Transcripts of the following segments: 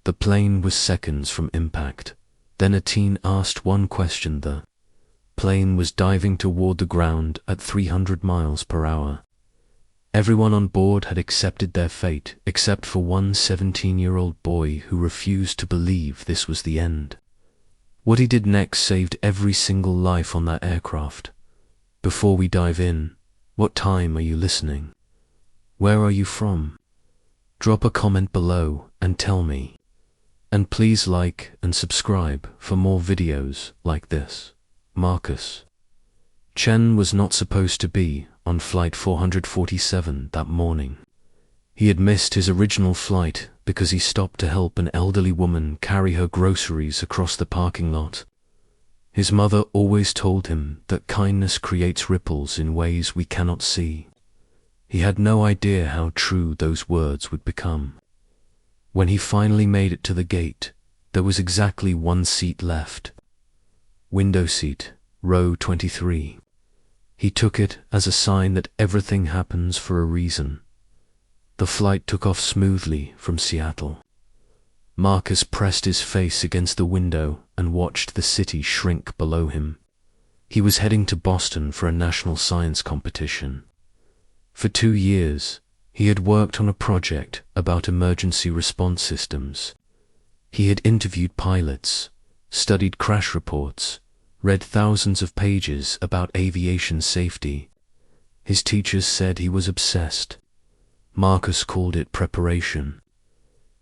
The plane was seconds from impact. Then a teen asked one question. The plane was diving toward the ground at 300 miles per hour. Everyone on board had accepted their fate, except for one 17-year-old boy who refused to believe this was the end. What he did next saved every single life on that aircraft. Before we dive in, what time are you listening? Where are you from? Drop a comment below and tell me. And please like and subscribe for more videos like this. Marcus. Chen was not supposed to be on flight 447 that morning. He had missed his original flight because he stopped to help an elderly woman carry her groceries across the parking lot. His mother always told him that kindness creates ripples in ways we cannot see. He had no idea how true those words would become. When he finally made it to the gate, there was exactly one seat left. Window seat, row 23. He took it as a sign that everything happens for a reason. The flight took off smoothly from Seattle. Marcus pressed his face against the window and watched the city shrink below him. He was heading to Boston for a national science competition. For 2 years, he had worked on a project about emergency response systems. He had interviewed pilots, studied crash reports, read thousands of pages about aviation safety. His teachers said he was obsessed. Marcus called it preparation.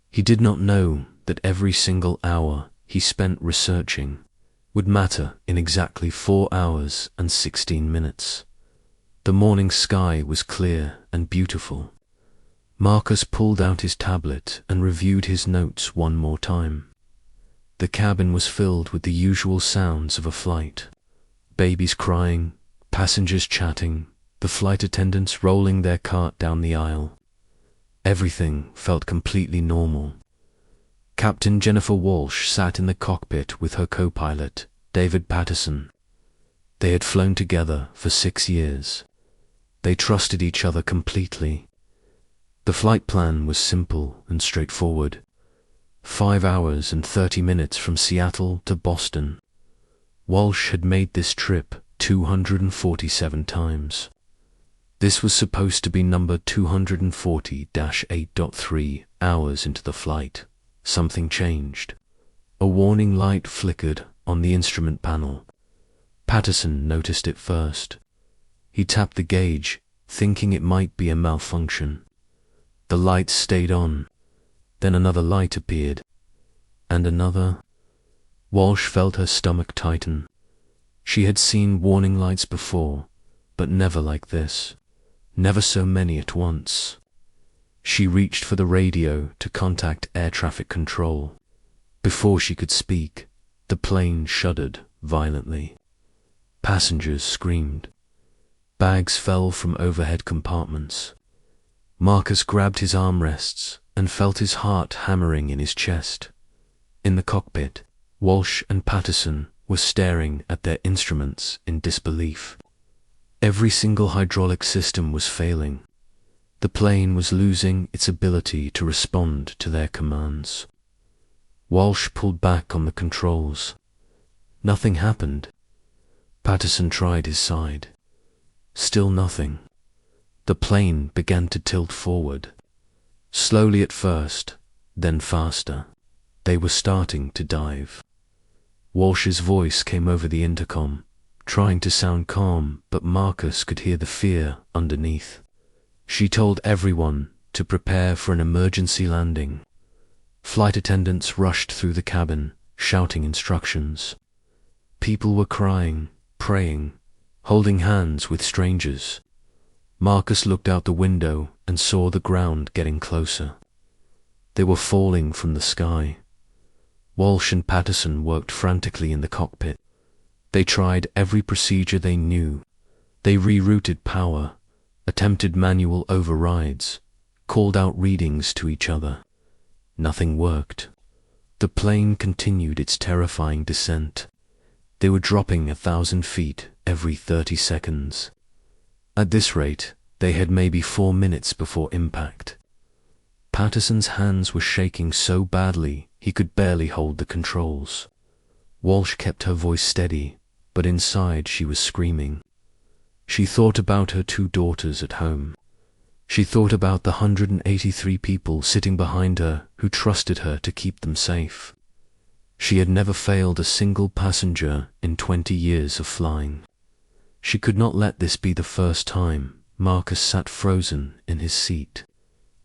He did not know that every single hour he spent researching would matter in exactly 4 hours and 16 minutes. The morning sky was clear and beautiful. Marcus pulled out his tablet and reviewed his notes one more time. The cabin was filled with the usual sounds of a flight. Babies crying, passengers chatting, the flight attendants rolling their cart down the aisle. Everything felt completely normal. Captain Jennifer Walsh sat in the cockpit with her co-pilot, David Patterson. They had flown together for 6 years. They trusted each other completely. The flight plan was simple and straightforward. 5 hours and 30 minutes from Seattle to Boston. Walsh had made this trip 247 times. This was supposed to be number 240-8.3 hours into the flight. Something changed. A warning light flickered on the instrument panel. Patterson noticed it first. He tapped the gauge, thinking it might be a malfunction. The light stayed on. Then another light appeared. And another. Walsh felt her stomach tighten. She had seen warning lights before, but never like this. Never so many at once. She reached for the radio to contact air traffic control. Before she could speak, the plane shuddered violently. Passengers screamed. Bags fell from overhead compartments. Marcus grabbed his armrests and felt his heart hammering in his chest. In the cockpit, Walsh and Patterson were staring at their instruments in disbelief. Every single hydraulic system was failing. The plane was losing its ability to respond to their commands. Walsh pulled back on the controls. Nothing happened. Patterson tried his side. Still nothing. The plane began to tilt forward. Slowly at first, then faster. They were starting to dive. Walsh's voice came over the intercom, trying to sound calm, but Marcus could hear the fear underneath. She told everyone to prepare for an emergency landing. Flight attendants rushed through the cabin, shouting instructions. People were crying, praying, holding hands with strangers. Marcus looked out the window and saw the ground getting closer. They were falling from the sky. Walsh and Patterson worked frantically in the cockpit. They tried every procedure they knew. They rerouted power, attempted manual overrides, called out readings to each other. Nothing worked. The plane continued its terrifying descent. They were dropping 1,000 feet every 30 seconds. At this rate, they had maybe 4 minutes before impact. Patterson's hands were shaking so badly he He could barely hold the controls. Walsh kept her voice steady, but inside she was screaming. She thought about her 2 daughters at home. She thought about the 183 people sitting behind her who trusted her to keep them safe. She had never failed a single passenger in 20 years of flying. She could not let this be the first time. Marcus sat frozen in his seat.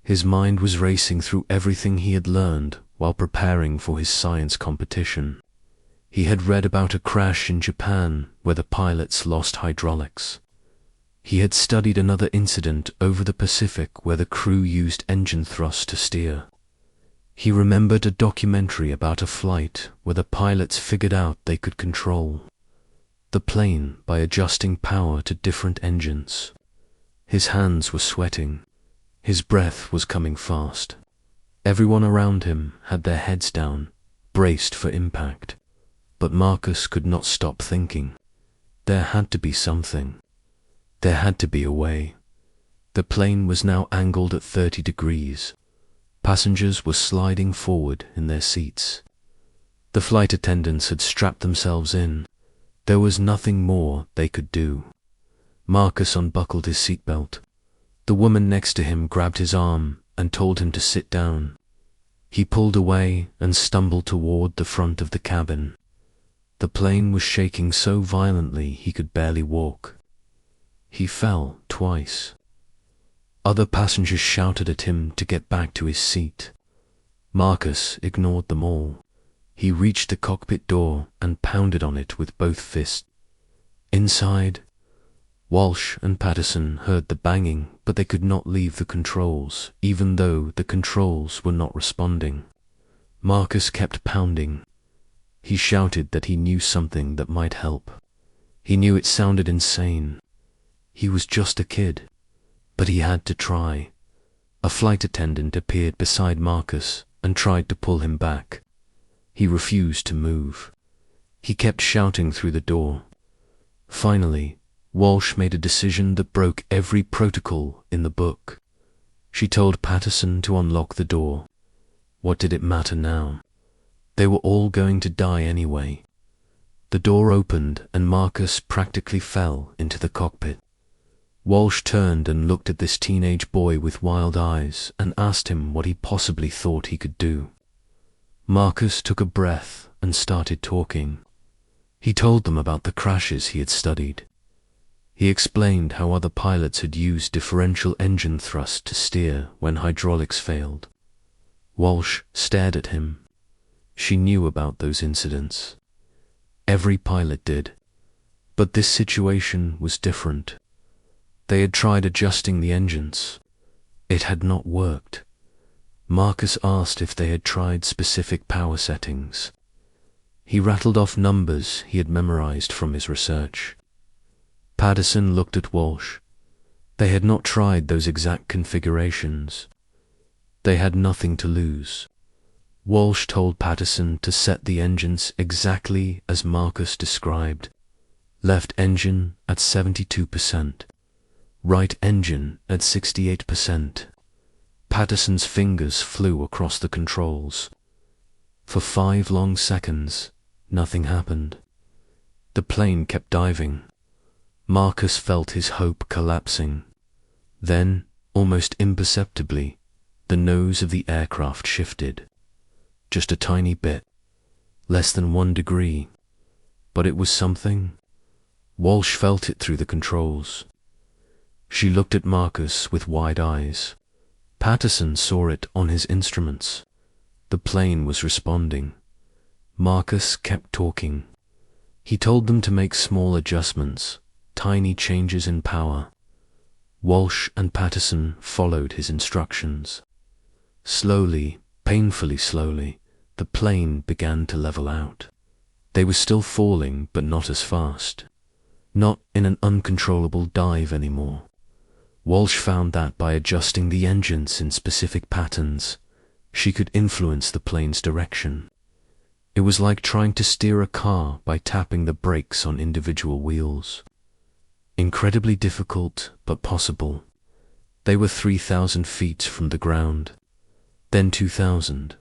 His mind was racing through everything he had learned while preparing for his science competition. He had read about a crash in Japan where the pilots lost hydraulics. He had studied another incident over the Pacific where the crew used engine thrust to steer. He remembered a documentary about a flight where the pilots figured out they could control the plane by adjusting power to different engines. His hands were sweating. His breath was coming fast. Everyone around him had their heads down, braced for impact. But Marcus could not stop thinking. There had to be something. There had to be a way. The plane was now angled at 30 degrees. Passengers were sliding forward in their seats. The flight attendants had strapped themselves in. There was nothing more they could do. Marcus unbuckled his seatbelt. The woman next to him grabbed his arm and told him to sit down. He pulled away and stumbled toward the front of the cabin. The plane was shaking so violently he could barely walk. He fell twice. Other passengers shouted at him to get back to his seat. Marcus ignored them all. He reached the cockpit door and pounded on it with both fists. Inside, Walsh and Patterson heard the banging, but they could not leave the controls, even though the controls were not responding. Marcus kept pounding. He shouted that he knew something that might help. He knew it sounded insane. He was just a kid, but he had to try. A flight attendant appeared beside Marcus and tried to pull him back. He refused to move. He kept shouting through the door. Finally, Walsh made a decision that broke every protocol in the book. She told Patterson to unlock the door. What did it matter now? They were all going to die anyway. The door opened and Marcus practically fell into the cockpit. Walsh turned and looked at this teenage boy with wild eyes and asked him what he possibly thought he could do. Marcus took a breath and started talking. He told them about the crashes he had studied. He explained how other pilots had used differential engine thrust to steer when hydraulics failed. Walsh stared at him. She knew about those incidents. Every pilot did. But this situation was different. They had tried adjusting the engines. It had not worked. Marcus asked if they had tried specific power settings. He rattled off numbers he had memorized from his research. Patterson looked at Walsh. They had not tried those exact configurations. They had nothing to lose. Walsh told Patterson to set the engines exactly as Marcus described. Left engine at 72%. Right engine at 68%. Patterson's fingers flew across the controls. For 5 long seconds, nothing happened. The plane kept diving. Marcus felt his hope collapsing. Then, almost imperceptibly, the nose of the aircraft shifted. Just a tiny bit. Less than 1 degree. But it was something. Walsh felt it through the controls. She looked at Marcus with wide eyes. Patterson saw it on his instruments. The plane was responding. Marcus kept talking. He told them to make small adjustments, tiny changes in power. Walsh and Patterson followed his instructions. Slowly, painfully slowly, the plane began to level out. They were still falling, but not as fast. Not in an uncontrollable dive anymore. Walsh found that by adjusting the engines in specific patterns, she could influence the plane's direction. It was like trying to steer a car by tapping the brakes on individual wheels. Incredibly difficult, but possible. They were 3,000 feet from the ground, then 2,000.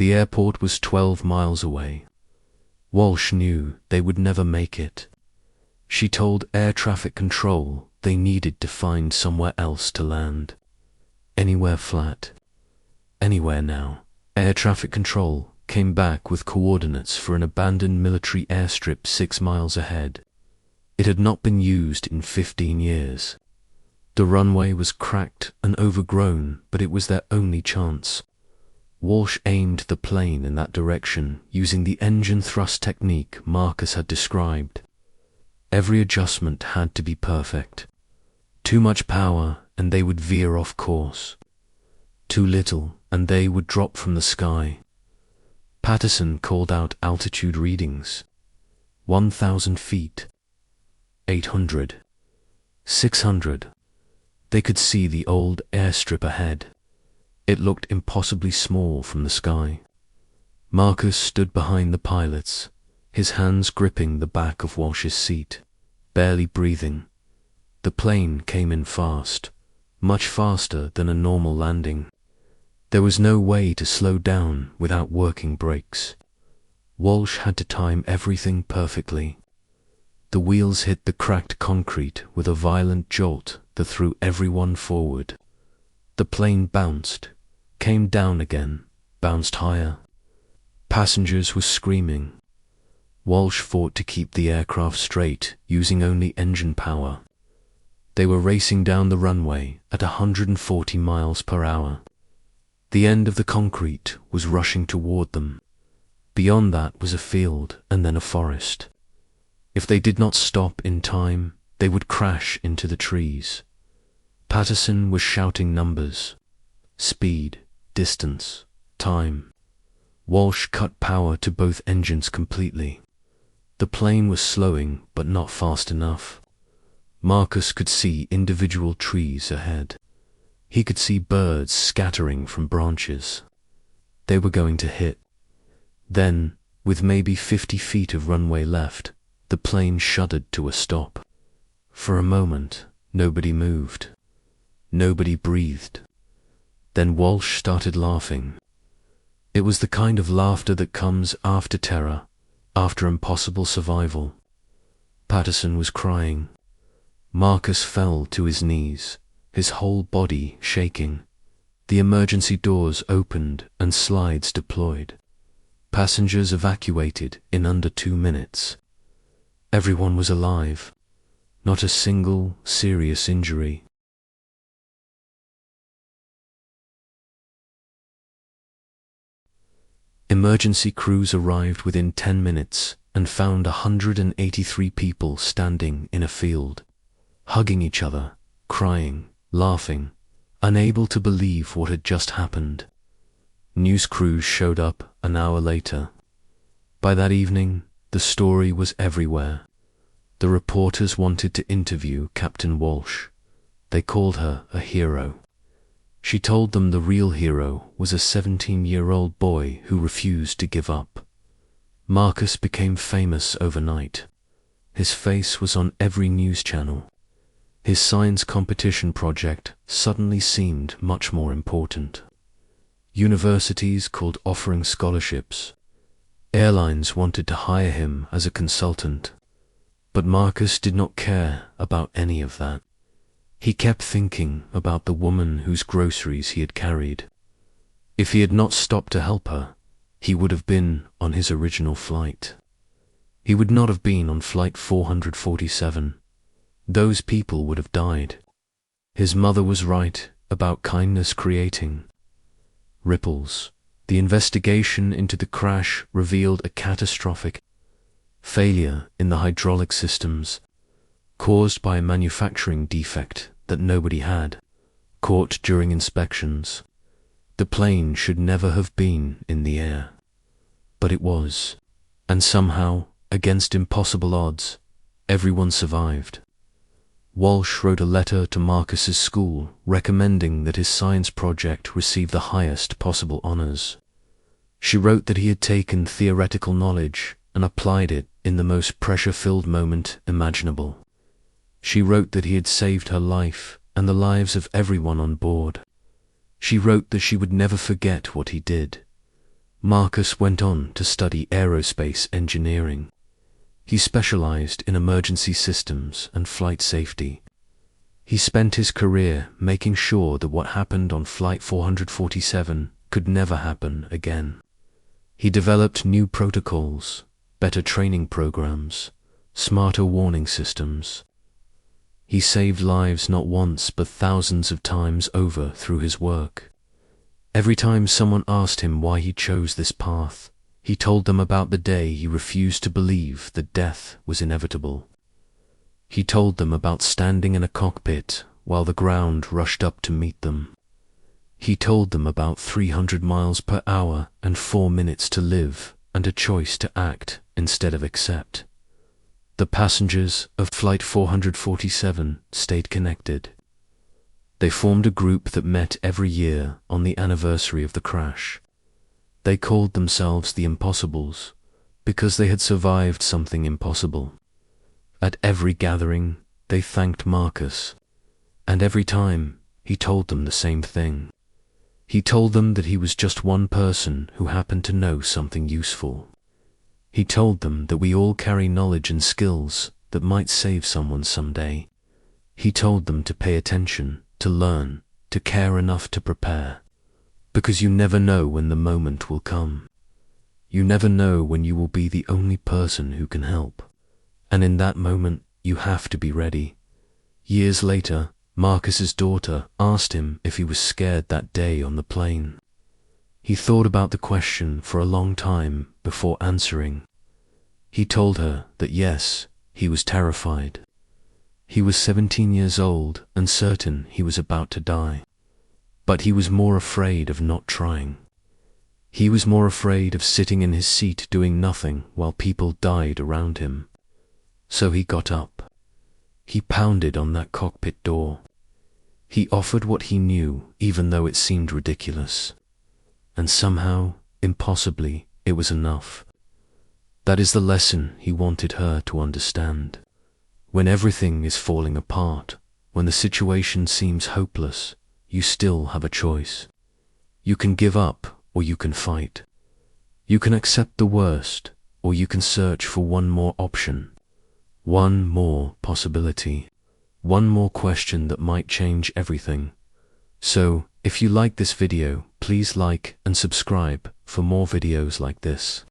The airport was 12 miles away. Walsh knew they would never make it. She told air traffic control they needed to find somewhere else to land. Anywhere flat. Anywhere now. Air traffic control came back with coordinates for an abandoned military airstrip 6 miles ahead. It had not been used in 15 years. The runway was cracked and overgrown, but it was their only chance. Walsh aimed the plane in that direction using the engine thrust technique Marcus had described. Every adjustment had to be perfect. Too much power and they would veer off course. Too little and they would drop from the sky. Patterson called out altitude readings. 1,000 feet. 800. 600. They could see the old airstrip ahead. It looked impossibly small from the sky. Marcus stood behind the pilots, his hands gripping the back of Walsh's seat, barely breathing. The plane came in fast, much faster than a normal landing. There was no way to slow down without working brakes. Walsh had to time everything perfectly. The wheels hit the cracked concrete with a violent jolt that threw everyone forward. The plane bounced, came down again, bounced higher. Passengers were screaming. Walsh fought to keep the aircraft straight, using only engine power. They were racing down the runway at 140 miles per hour. The end of the concrete was rushing toward them. Beyond that was a field and then a forest. If they did not stop in time, they would crash into the trees. Patterson was shouting numbers. Speed, distance, time. Walsh cut power to both engines completely. The plane was slowing, but not fast enough. Marcus could see individual trees ahead. He could see birds scattering from branches. They were going to hit. Then, with maybe 50 feet of runway left, the plane shuddered to a stop. For a moment, nobody moved. Nobody breathed. Then Walsh started laughing. It was the kind of laughter that comes after terror, after impossible survival. Patterson was crying. Marcus fell to his knees, his whole body shaking. The emergency doors opened and slides deployed. Passengers evacuated in under 2 minutes. Everyone was alive. Not a single serious injury. Emergency crews arrived within 10 minutes and found 183 people standing in a field, hugging each other, crying, laughing, unable to believe what had just happened. News crews showed up an hour later. By that evening, the story was everywhere. The reporters wanted to interview Captain Walsh. They called her a hero. She told them the real hero was a 17-year-old boy who refused to give up. Marcus became famous overnight. His face was on every news channel. His science competition project suddenly seemed much more important. Universities called offering scholarships. Airlines wanted to hire him as a consultant. But Marcus did not care about any of that. He kept thinking about the woman whose groceries he had carried. If he had not stopped to help her, he would have been on his original flight. He would not have been on flight 447. Those people would have died. His mother was right about kindness creating ripples. The investigation into the crash revealed a catastrophic failure in the hydraulic systems, caused by a manufacturing defect that nobody had, caught during inspections. The plane should never have been in the air. But it was, and somehow, against impossible odds, everyone survived. Walsh wrote a letter to Marcus's school recommending that his science project receive the highest possible honors. She wrote that he had taken theoretical knowledge and applied it in the most pressure-filled moment imaginable. She wrote that he had saved her life and the lives of everyone on board. She wrote that she would never forget what he did. Marcus went on to study aerospace engineering. He specialized in emergency systems and flight safety. He spent his career making sure that what happened on Flight 447 could never happen again. He developed new protocols, better training programs, smarter warning systems. He saved lives not once but thousands of times over through his work. Every time someone asked him why he chose this path, he told them about the day he refused to believe that death was inevitable. He told them about standing in a cockpit while the ground rushed up to meet them. He told them about 300 miles per hour and 4 minutes to live and a choice to act instead of accept. The passengers of Flight 447 stayed connected. They formed a group that met every year on the anniversary of the crash. They called themselves the Impossibles because they had survived something impossible. At every gathering, they thanked Marcus, and every time he told them the same thing. He told them that he was just one person who happened to know something useful. He told them that we all carry knowledge and skills that might save someone someday. He told them to pay attention, to learn, to care enough to prepare. Because you never know when the moment will come. You never know when you will be the only person who can help. And in that moment, you have to be ready. Years later, Marcus's daughter asked him if he was scared that day on the plane. He thought about the question for a long time before answering. He told her that yes, he was terrified. He was 17 years old and certain he was about to die. But he was more afraid of not trying. He was more afraid of sitting in his seat doing nothing while people died around him. So he got up. He pounded on that cockpit door. He offered what he knew, even though it seemed ridiculous. And somehow, impossibly, it was enough. That is the lesson he wanted her to understand. When everything is falling apart, when the situation seems hopeless, you still have a choice. You can give up or you can fight. You can accept the worst or you can search for one more option, one more possibility, one more question that might change everything. So, if you like this video, please like and subscribe for more videos like this.